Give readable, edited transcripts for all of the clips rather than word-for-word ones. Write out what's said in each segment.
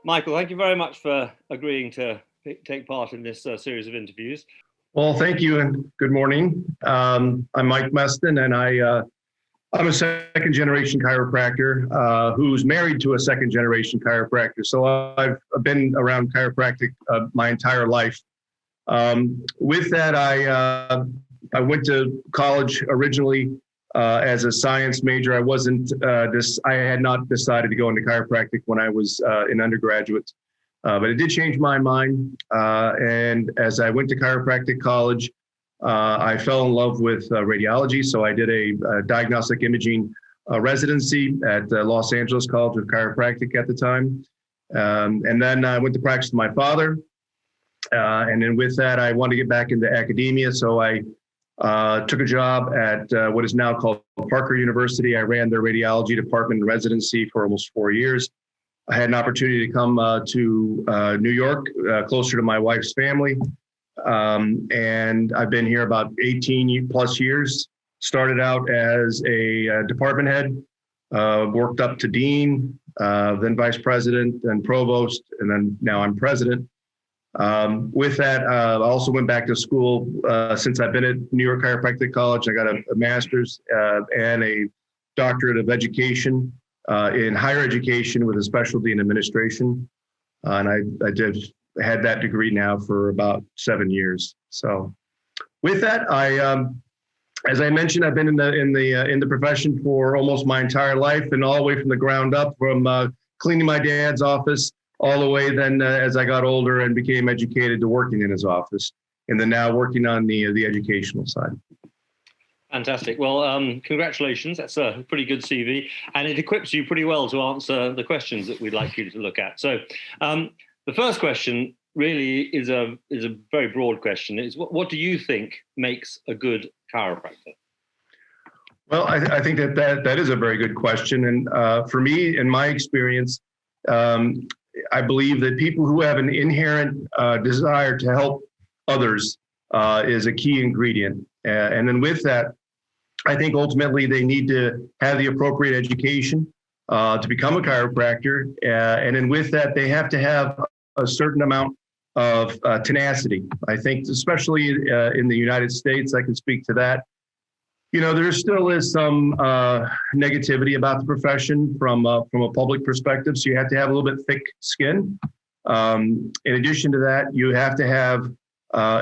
Michael, thank you very much for agreeing to take part in this series of interviews. Well, thank you and good morning. I'm Mike Meston, and I'm a second generation chiropractor who's married to a second generation chiropractor. So I've been around chiropractic my entire life. With that, I went to college originally as a science major. I had not decided to go into chiropractic when I was in undergraduate. But it did change my mind. And as I went to chiropractic college, I fell in love with radiology. So I did a diagnostic imaging residency at the Los Angeles College of Chiropractic at the time. And then I went to practice with my father. And then with that, I wanted to get back into academia. So I took a job at what is now called Parker University. I ran their radiology department in residency for almost 4 years. I had an opportunity to come to New York, closer to my wife's family. And I've been here about 18 plus years. Started out as a department head, worked up to dean, then vice president, then provost, and then now I'm president. With that, I also went back to school since I've been at New York Chiropractic College. I got a master's and a doctorate of education in higher education with a specialty in administration. And I had that degree now for about 7 years. So with that, as I mentioned, I've been in the profession for almost my entire life, and all the way from the ground up, from cleaning my dad's office all the way then as I got older and became educated to working in his office, and then now working on the educational side. Fantastic. Well, congratulations. That's a pretty good CV, and it equips you pretty well to answer the questions that we'd like you to look at. So the first question really is a very broad question. Is what do you think makes a good chiropractor? Well, I think that is a very good question. And for me, in my experience, I believe that people who have an inherent desire to help others is a key ingredient. And then with that, I think ultimately they need to have the appropriate education to become a chiropractor. And then with that, they have to have a certain amount of tenacity. I think especially in the United States, I can speak to that. You know, there still is some negativity about the profession from a public perspective. So you have to have a little bit thick skin. In addition to that, you have to have,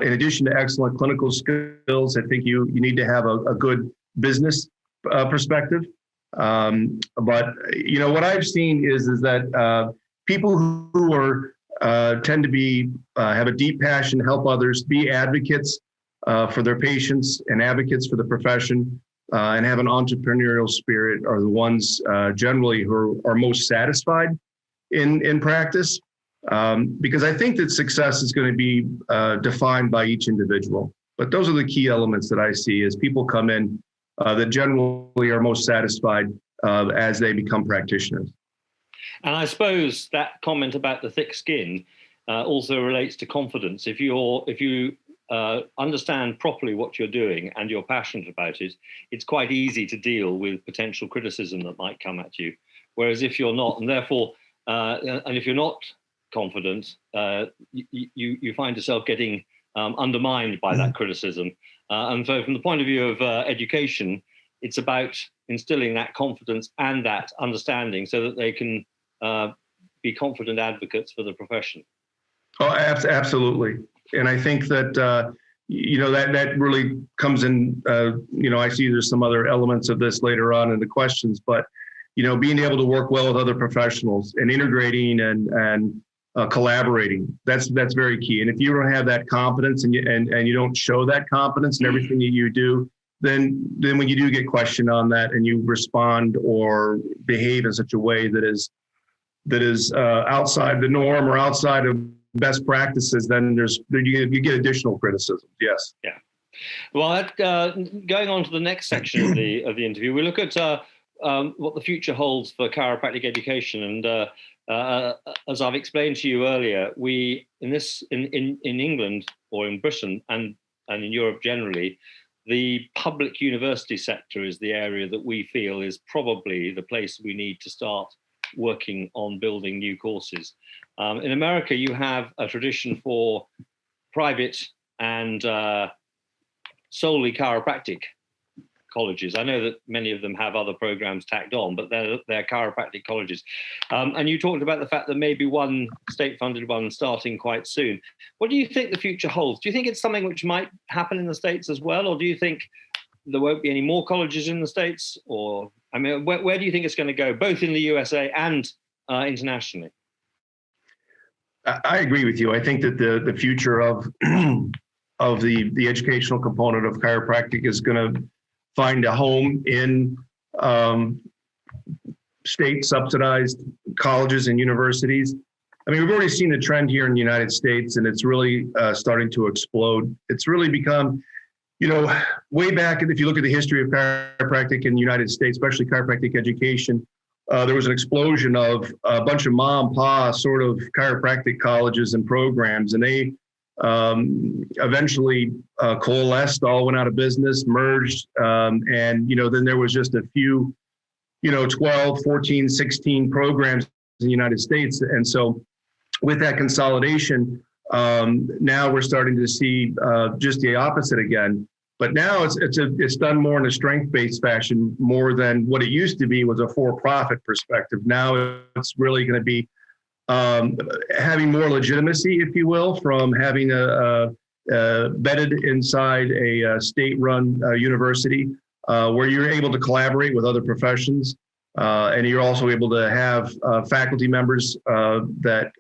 in addition to excellent clinical skills, I think you need to have a good business perspective. But you know what I've seen is that people who are tend to be have a deep passion to help others, be advocates for their patients and advocates for the profession, and have an entrepreneurial spirit are the ones generally who are most satisfied in practice. Because I think that success is going to be defined by each individual. But those are the key elements that I see as people come in that generally are most satisfied as they become practitioners. And I suppose that comment about the thick skin also relates to confidence. If you understand properly what you're doing and you're passionate about it, it's quite easy to deal with potential criticism that might come at you. Whereas if you're not, and therefore, and if you're not confident, you find yourself getting undermined by that criticism. And so from the point of view of education, it's about instilling that confidence and that understanding so that they can be confident advocates for the profession. Oh, absolutely. And I think that, that really comes in, I see there's some other elements of this later on in the questions, but, being able to work well with other professionals and integrating and collaborating, that's very key. And if you don't have that competence and you don't show that competence in everything that you do, then when you do get questioned on that and you respond or behave in such a way that is outside the norm or outside of best practices, then you get additional criticism. Yes. Yeah. Well, going on to the next section of the interview, we look at what the future holds for chiropractic education. And as I've explained to you earlier, we in England or in Britain and in Europe generally, the public university sector is the area that we feel is probably the place we need to start working on building new courses. In America, you have a tradition for private and solely chiropractic colleges. I know that many of them have other programs tacked on, but they're chiropractic colleges. And you talked about the fact that maybe one state-funded one starting quite soon. What do you think the future holds? Do you think it's something which might happen in the States as well? Or do you think there won't be any more colleges in the States? Or, I mean, where do you think it's going to go, both in the USA and internationally? I agree with you. I think that the future of the educational component of chiropractic is going to find a home in state subsidized colleges and universities. I mean, we've already seen a trend here in the United States, and it's really starting to explode. It's really become, way back, if you look at the history of chiropractic in the United States, especially chiropractic education, there was an explosion of a bunch of mom and pa sort of chiropractic colleges and programs, and they eventually coalesced, all went out of business, merged, and then there was just a few 12, 14, 16 programs in the United States. And so with that consolidation, now we're starting to see just the opposite again. But now it's done more in a strength-based fashion, more than what it used to be was a for-profit perspective. Now it's really going to be having more legitimacy, if you will, from having bedded inside a state-run university where you're able to collaborate with other professions. And you're also able to have faculty members that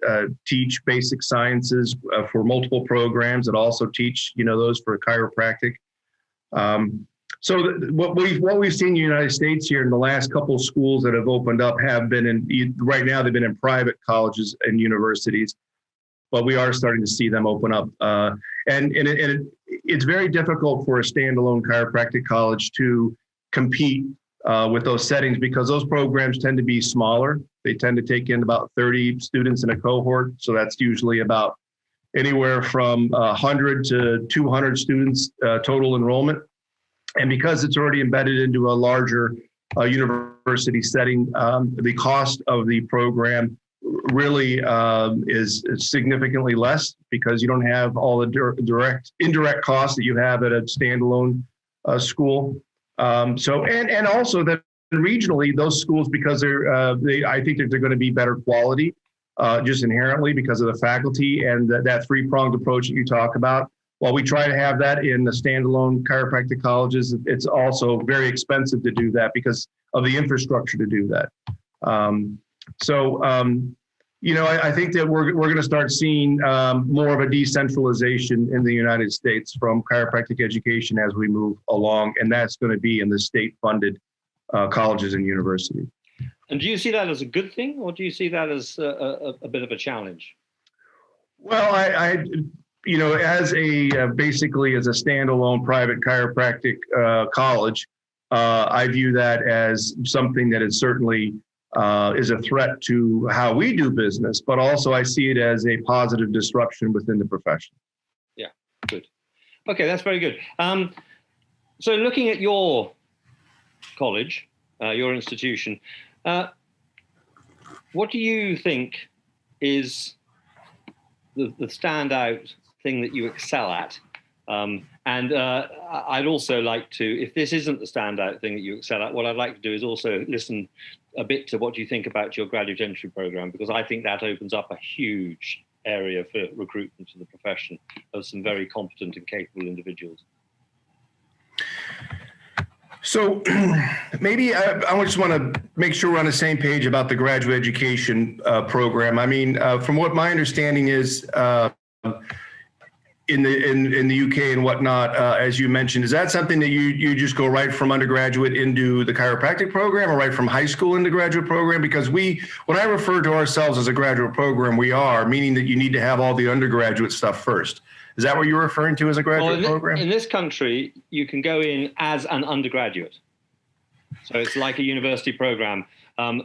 teach basic sciences for multiple programs that also teach, those for chiropractic. So what we've seen in the United States here in the last couple of schools that have opened up have been right now they've been in private colleges and universities, but we are starting to see them open up. And it's very difficult for a standalone chiropractic college to compete with those settings because those programs tend to be smaller. They tend to take in about 30 students in a cohort. So that's usually about anywhere from 100 to 200 students total enrollment. And because it's already embedded into a larger university setting, the cost of the program really is significantly less because you don't have all the indirect costs that you have at a standalone school. And also that regionally, those schools, because I think that they're going to be better quality just inherently because of the faculty and that three-pronged approach that you talk about. While we try to have that in the standalone chiropractic colleges, it's also very expensive to do that because of the infrastructure to do that. I think that we're going to start seeing more of a decentralization in the United States from chiropractic education as we move along, and that's going to be in the state-funded colleges and universities. And do you see that as a good thing, or do you see that as a bit of a challenge? Well, basically as a standalone private chiropractic college, I view that as something that is certainly is a threat to how we do business, but also I see it as a positive disruption within the profession. Yeah, good. Okay, that's very good. So looking at your college, your institution, what do you think is the standout thing that you excel at? And I'd also like to, if this isn't the standout thing that you excel at, what I'd like to do is also listen a bit to what you think about your graduate entry program, because I think that opens up a huge area for recruitment to the profession of some very competent and capable individuals. So maybe I just want to make sure we're on the same page about the graduate education program. I mean, from what my understanding is, in the UK and whatnot, as you mentioned, is that something that you just go right from undergraduate into the chiropractic program, or right from high school into graduate program? Because when I refer to ourselves as a graduate program, we are, meaning that you need to have all the undergraduate stuff first. Is that what you're referring to as a graduate program? In this country, you can go in as an undergraduate. So it's like a university program.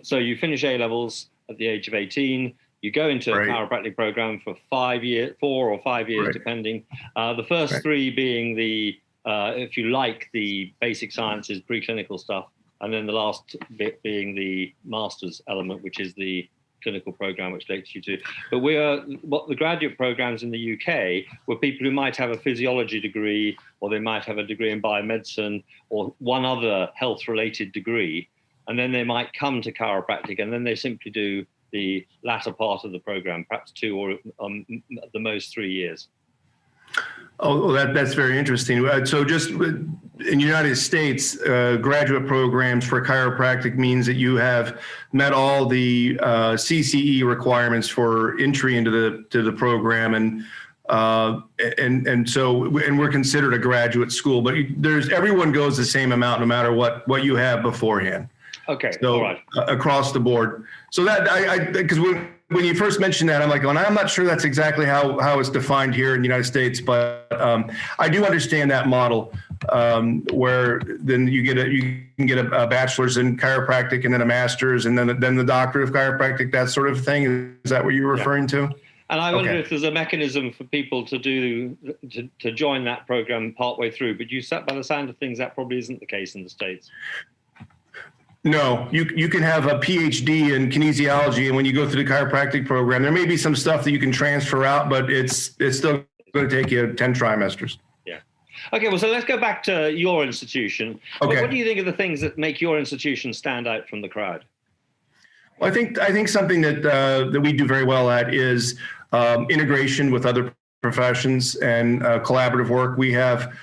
So you finish A-levels at the age of 18. You go into a chiropractic program for 4 or 5 years, depending. The first 3 being the, if you like, the basic sciences, preclinical stuff, and then the last bit being the master's element, which is the clinical program, which takes you to. But what the graduate programs in the UK were people who might have a physiology degree, or they might have a degree in biomedicine, or one other health-related degree, and then they might come to chiropractic, and then they simply do the latter part of the program, perhaps 2 or at the most 3 years. Oh, that's very interesting. So just in the United States, graduate programs for chiropractic means that you have met all the CCE requirements for entry into the program, and we're considered a graduate school. But everyone goes the same amount no matter what you have beforehand. Okay, so all right. Across the board. So that because when you first mentioned that, I'm like, well, I'm not sure that's exactly how it's defined here in the United States, but I do understand that model where then you can get a bachelor's in chiropractic and then a master's and then the doctorate of chiropractic, that sort of thing. Is that what you're referring to? And I wonder if there's a mechanism for people to join that program partway through. But by the sound of things, that probably isn't the case in the States. No, you can have a PhD in kinesiology, and when you go through the chiropractic program, there may be some stuff that you can transfer out, but it's still going to take you 10 trimesters. Yeah. Okay, well, so let's go back to your institution. Okay. What do you think are the things that make your institution stand out from the crowd? Well, I think something that we do very well at is integration with other professions and collaborative work. We have,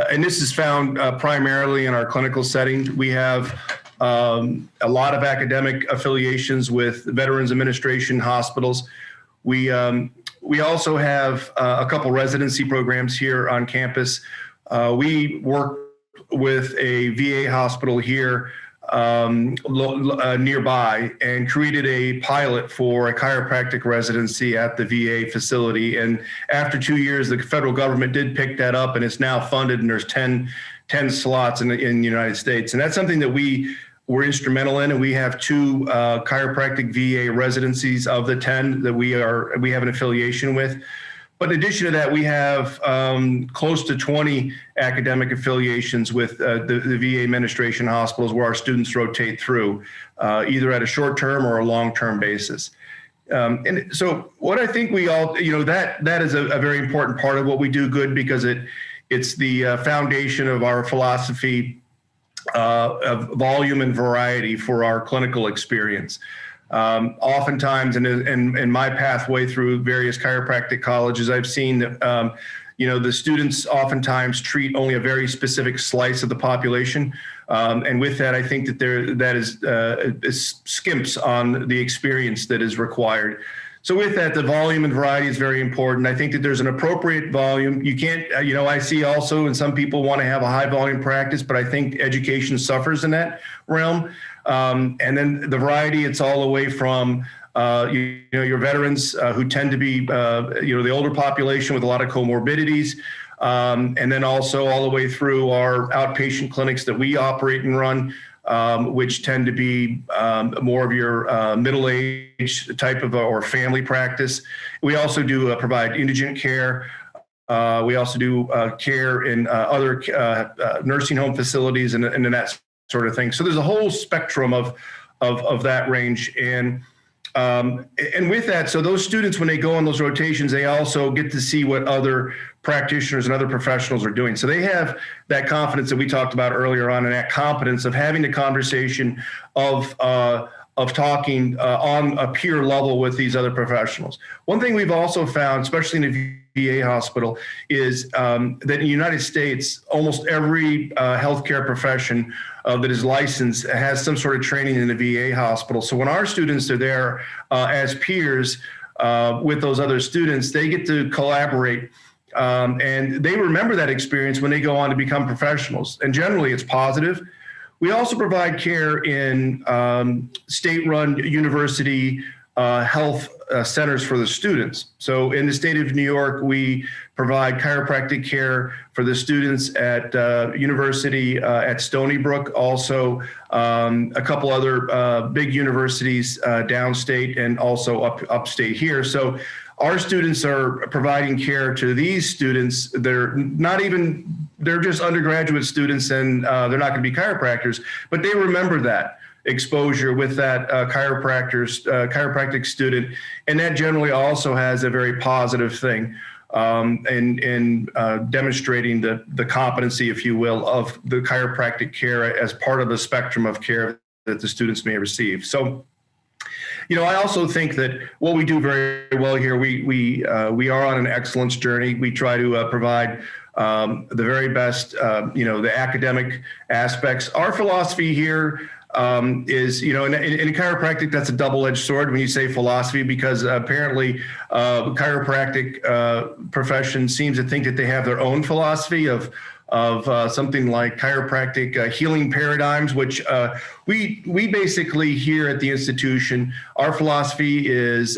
and this is found primarily in our clinical setting, we have a lot of academic affiliations with Veterans Administration hospitals. We also have a couple residency programs here on campus. We work with a VA hospital here nearby and created a pilot for a chiropractic residency at the VA facility. And after 2 years, the federal government did pick that up, and it's now funded, and there's 10 slots in the United States. And that's something that we're instrumental in, and we have 2 chiropractic VA residencies of the 10 that we have an affiliation with. But in addition to that, we have close to 20 academic affiliations with the VA administration hospitals where our students rotate through, either at a short-term or a long-term basis. And so what I think we all, that is a very important part of what we do good, because it's the foundation of our philosophy of volume and variety for our clinical experience. Oftentimes in my pathway through various chiropractic colleges, I've seen that, the students oftentimes treat only a very specific slice of the population. And with that, I think that that is skimps on the experience that is required. So with that, the volume and variety is very important. I think that there's an appropriate volume. You can't, I see also, and some people want to have a high volume practice, but I think education suffers in that realm. And then the variety, it's all the way from, your veterans who tend to be, the older population with a lot of comorbidities. And then also all the way through our outpatient clinics that we operate and run, which tend to be more of your middle-aged type of or family practice. We also do provide indigent care. We also do care in other nursing home facilities and that sort of thing. So there's a whole spectrum of that range. And with that, so those students, when they go on those rotations, they also get to see what other practitioners and other professionals are doing. So they have that confidence that we talked about earlier on, and that competence of having the conversation of talking on a peer level with these other professionals. One thing we've also found, especially in the VA hospital, is that in the United States, almost every healthcare profession that is licensed has some sort of training in the VA hospital. So when our students are there as peers with those other students, they get to collaborate. And they remember that experience when they go on to become professionals. And generally it's positive. We also provide care in state-run university health centers for the students. So in the state of New York, we provide chiropractic care for the students at university at Stony Brook, also a couple other big universities downstate and also upstate here. So our students are providing care to these students. They're not even they're just undergraduate students and they're not going to be chiropractors, but they remember that exposure with that chiropractic student, and that generally also has a very positive thing in demonstrating the competency, if you will, of the chiropractic care as part of the spectrum of care that the students may receive. So, I also think that what we do very well here, we are on an excellence journey. We try to provide the very best, the academic aspects. Our philosophy here is, in chiropractic, that's a double-edged sword when you say philosophy, because apparently chiropractic profession seems to think that they have their own philosophy of something like chiropractic healing paradigms, which we basically here at the institution, our philosophy is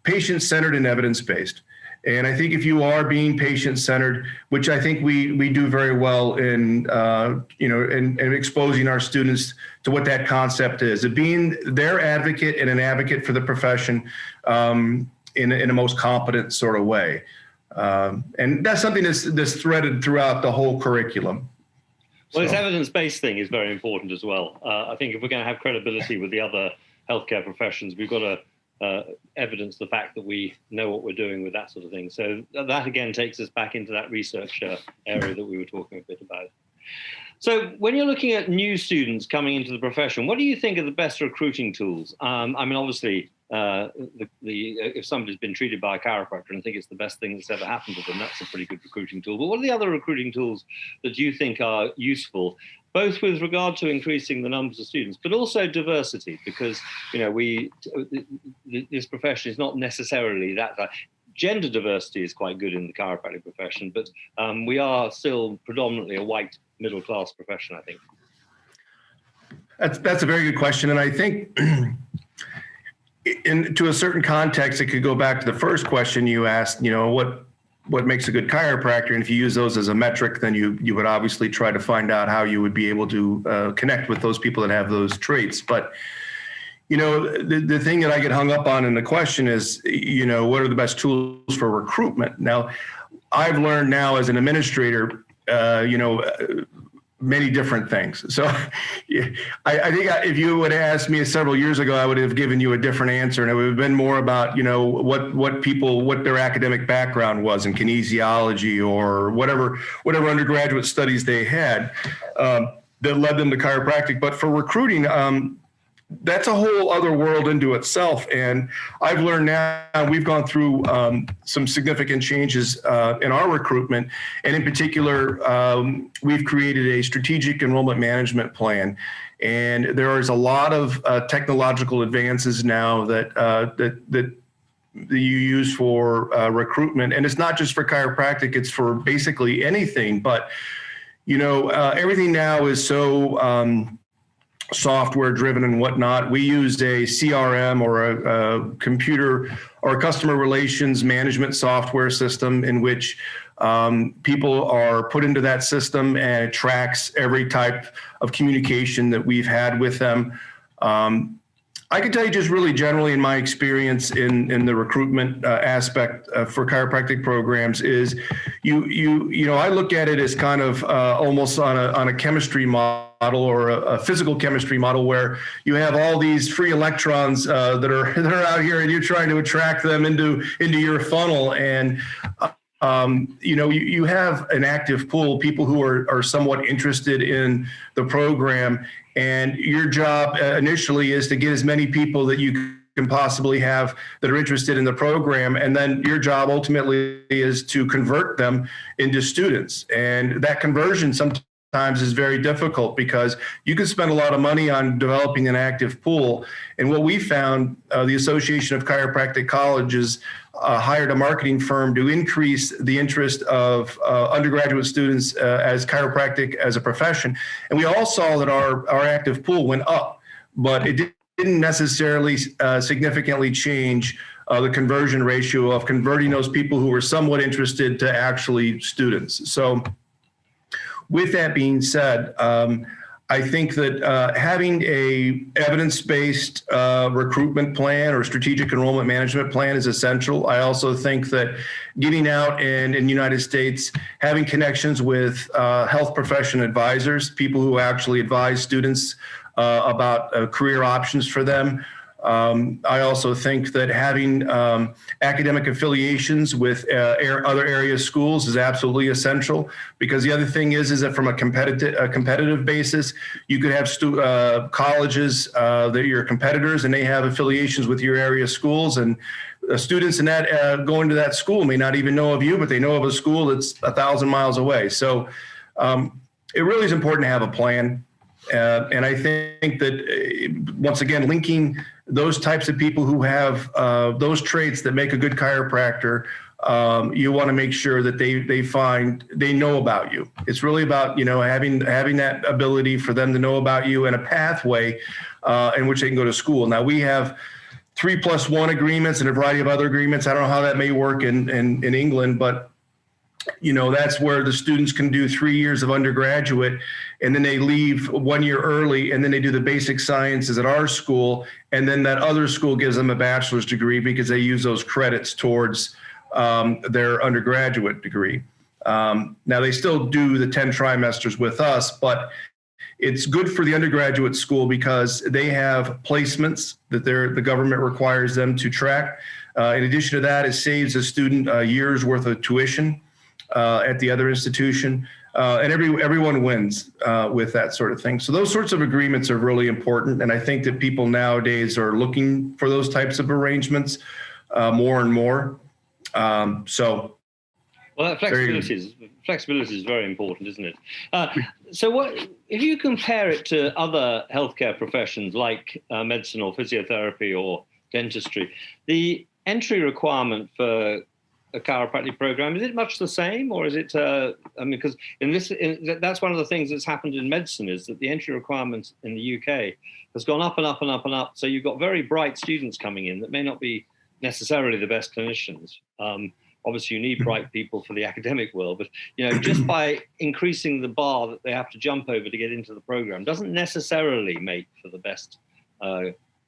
patient-centered and evidence-based. And I think if you are being patient-centered, which I think we do very well in exposing our students to what that concept is, of being their advocate and an advocate for the profession in a most competent sort of way. And that's something that's threaded throughout the whole curriculum. Well, this evidence-based thing is very important as well. I think if we're going to have credibility with the other healthcare professions, we've got to evidence the fact that we know what we're doing with that sort of thing. So that again takes us back into that research area that we were talking a bit about. So when you're looking at new students coming into the profession, what do you think are the best recruiting tools? Obviously, if somebody's been treated by a chiropractor and think it's the best thing that's ever happened to them, that's a pretty good recruiting tool. But what are the other recruiting tools that you think are useful, both with regard to increasing the numbers of students, but also diversity? Because this profession is not necessarily that. Gender diversity is quite good in the chiropractic profession, but we are still predominantly a white middle-class profession, I think. That's a very good question, and I think to a certain context, it could go back to the first question you asked. What makes a good chiropractor? And if you use those as a metric, then you would obviously try to find out how you would be able to connect with those people that have those traits. But the thing that I get hung up on in the question is, what are the best tools for recruitment? Now, I've learned now as an administrator, many different things. So I think if you would have asked me several years ago, I would have given you a different answer. And it would have been more about, what their academic background was in kinesiology or whatever undergraduate studies they had that led them to chiropractic. But for recruiting, that's a whole other world into itself. And I've learned now, we've gone through some significant changes in our recruitment. And in particular, we've created a strategic enrollment management plan. And there is a lot of technological advances now that you use for recruitment. And it's not just for chiropractic, it's for basically anything. But, everything now is so software driven and whatnot. We use a CRM or a computer or customer relations management software system in which people are put into that system, and it tracks every type of communication that we've had with them. I can tell you just really generally in my experience in the recruitment aspect for chiropractic programs is I look at it as kind of almost on a chemistry model or a physical chemistry model where you have all these free electrons that are out here, and you're trying to attract them into your funnel. And you have an active pool, people who are somewhat interested in the program, and your job initially is to get as many people that you can possibly have that are interested in the program, and then your job ultimately is to convert them into students. And that conversion sometimes is very difficult because you can spend a lot of money on developing an active pool. And what we found, the Association of Chiropractic Colleges hired a marketing firm to increase the interest of undergraduate students as chiropractic as a profession. And we all saw that our active pool went up, but it didn't necessarily significantly change the conversion ratio of converting those people who were somewhat interested to actually students. So with that being said, I think that having a evidence-based recruitment plan or strategic enrollment management plan is essential. I also think that getting out and in the United States, having connections with health profession advisors, people who actually advise students about career options for them. I also think that having academic affiliations with other area schools is absolutely essential, because the other thing is that from a competitive basis, you could have colleges that are your competitors and they have affiliations with your area schools, and students in that going to that school may not even know of you, but they know of a school that's 1,000 miles away. So it really is important to have a plan. And I think that, once again, linking those types of people who have those traits that make a good chiropractor, you want to make sure that they know about you. It's really about, having that ability for them to know about you and a pathway in which they can go to school. Now, we have 3+1 agreements and a variety of other agreements. I don't know how that may work in England, but that's where the students can do 3 years of undergraduate, and then they leave 1 year early, and then they do the basic sciences at our school, and then that other school gives them a bachelor's degree because they use those credits towards their undergraduate degree. Now, they still do the 10 trimesters with us, but it's good for the undergraduate school because they have placements that the government requires them to track. In addition to that, it saves a student a year's worth of tuition at the other institution, and everyone wins with that sort of thing. So those sorts of agreements are really important, and I think that people nowadays are looking for those types of arrangements more and more. Well, that flexibility is very important, isn't it? So what if you compare it to other healthcare professions like medicine or physiotherapy or dentistry? The entry requirement for a chiropractic program, is it much the same, or is it? Because that's one of the things that's happened in medicine, is that the entry requirements in the UK has gone up and up and up and up. So you've got very bright students coming in that may not be necessarily the best clinicians. Obviously, you need bright people for the academic world, but just by increasing the bar that they have to jump over to get into the program doesn't necessarily make for the best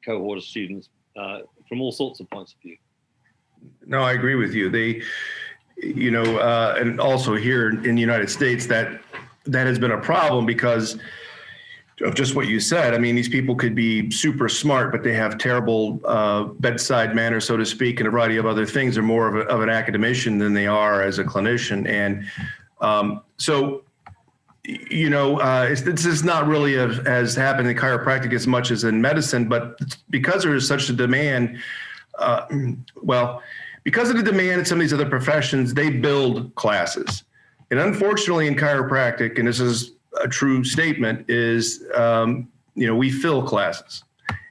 cohort of students from all sorts of points of view. No, I agree with you. And also here in the United States, that has been a problem because of just what you said. I mean, these people could be super smart, but they have terrible bedside manner, so to speak, and a variety of other things. They're more of an academician than they are as a clinician. And this is not really as happened in chiropractic as much as in medicine, but because there is such a demand, because of the demand in some of these other professions, they build classes. And unfortunately in chiropractic, and this is a true statement, is, we fill classes.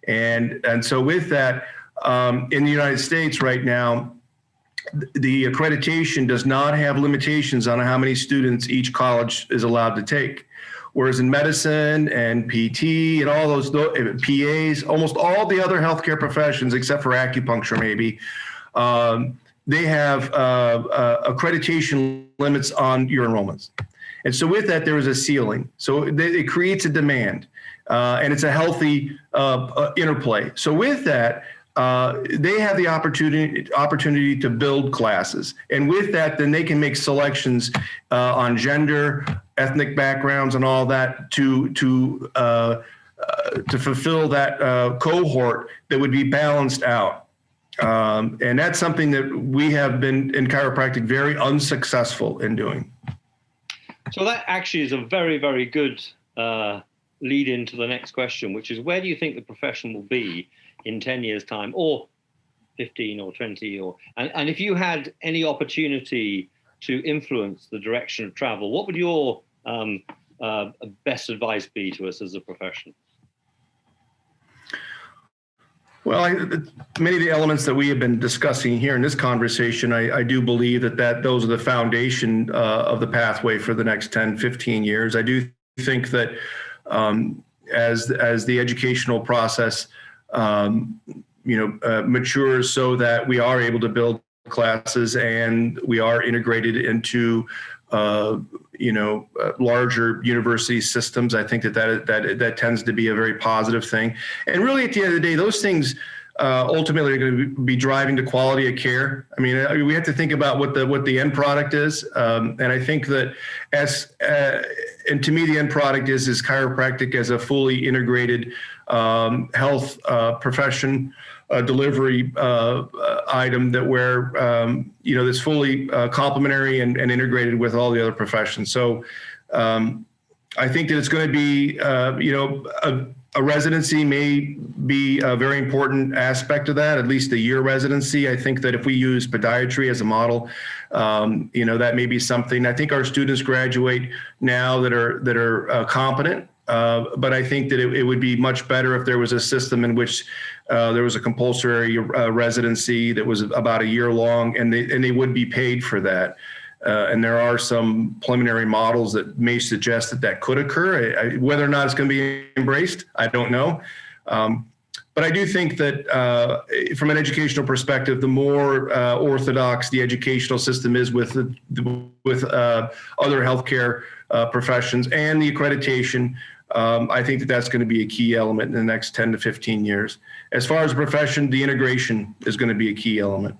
And so with that, in the United States right now, the accreditation does not have limitations on how many students each college is allowed to take. Whereas in medicine and PT and all those PAs, almost all the other healthcare professions, except for acupuncture maybe, they have accreditation limits on your enrollments. And so with that, there is a ceiling. So it creates a demand, and it's a healthy interplay. So with that, they have the opportunity to build classes. And with that, then they can make selections on gender, ethnic backgrounds, and all that to fulfill that cohort that would be balanced out. And that's something that we have been in chiropractic very unsuccessful in doing. So that actually is a very, very good lead into the next question, which is, where do you think the profession will be in 10 years' time, or 15 or 20? And if you had any opportunity to influence the direction of travel, what would your best advice be to us as a profession? Well, many of the elements that we have been discussing here in this conversation, I do believe that those are the foundation of the pathway for the next 10, 15 years. I do think that as the educational process matures, so that we are able to build classes and we are integrated into larger university systems. I think that tends to be a very positive thing. And really, at the end of the day, those things ultimately are going to be driving the quality of care. I mean, we have to think about what the end product is, and I think that and to me, the end product is chiropractic as a fully integrated health profession delivery item that's fully complementary and integrated with all the other professions. So I think that it's going to be, a residency may be a very important aspect of that, at least a year residency. I think that if we use podiatry as a model, that may be something. I think our students graduate now that are competent, but I think that it would be much better if there was a system in which there was a compulsory residency that was about a year long, and they would be paid for that. And there are some preliminary models that may suggest that could occur. Whether or not it's going to be embraced, I don't know. But I do think that from an educational perspective, the more orthodox the educational system is with other healthcare professions and the accreditation, I think that's going to be a key element in the next 10 to 15 years. As far as the profession, the integration is going to be a key element.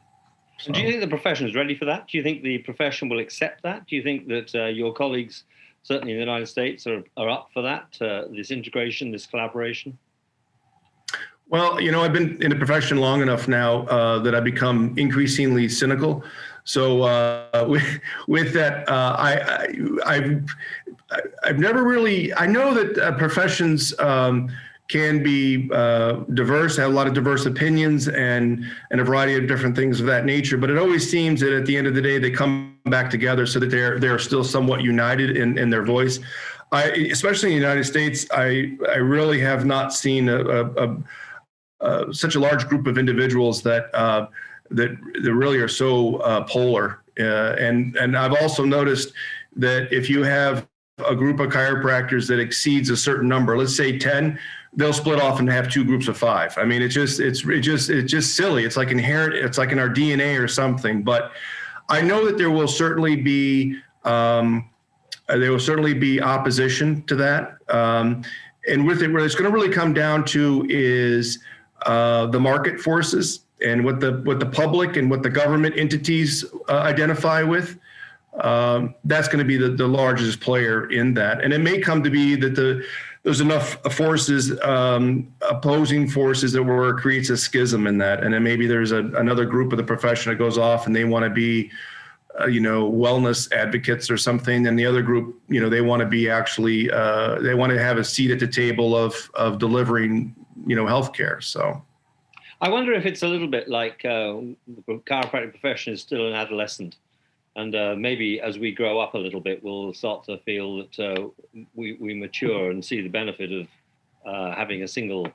So. Do you think the profession is ready for that? Do you think the profession will accept that? Do you think that your colleagues, certainly in the United States, are up for that, this integration, this collaboration? Well, I've been in the profession long enough now that I've become increasingly cynical. So with that, I've never really, I know that professions can be diverse, have a lot of diverse opinions and a variety of different things of that nature. But it always seems that at the end of the day, they come back together so that they're still somewhat united in their voice. Especially in the United States, I really have not seen such a large group of individuals that really are so polar. And I've also noticed that if you have a group of chiropractors that exceeds a certain number, let's say 10, they'll split off and have two groups of 5. I mean, it's just silly. It's like inherent. It's like in our DNA or something. But I know that there will certainly be opposition to that. And with it, what it's going to really come down to is the market forces and what the public and what the government entities identify with. That's going to be the largest player in that. And it may come to be that there's enough forces, opposing forces, that where it creates a schism in that. And then maybe there's another group of the profession that goes off and they want to be, wellness advocates or something. And the other group, they want to be actually, they want to have a seat at the table of delivering, healthcare. So I wonder if it's a little bit like the chiropractic profession is still an adolescent. And maybe as we grow up a little bit, we'll start to feel that we mature and see the benefit of having a single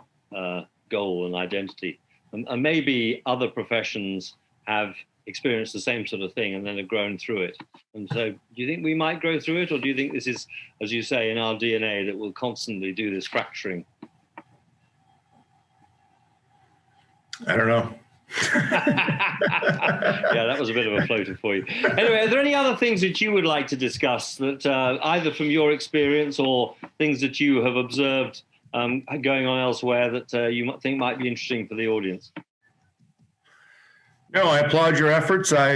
goal and identity. And maybe other professions have experienced the same sort of thing and then have grown through it. And so do you think we might grow through it? Or do you think this is, as you say, in our DNA that we'll constantly do this fracturing? I don't know. Yeah, that was a bit of a floater for you. Anyway, are there any other things that you would like to discuss that either from your experience or things that you have observed going on elsewhere that you might think might be interesting for the audience? No, I applaud your efforts. I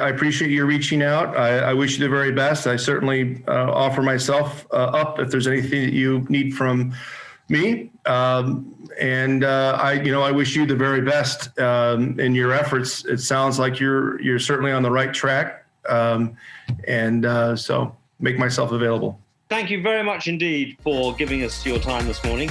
appreciate you reaching out. I wish you the very best. I certainly offer myself up if there's anything that you need from me. And I wish you the very best in your efforts. It sounds like you're certainly on the right track. So make myself available. Thank you very much indeed for giving us your time this morning.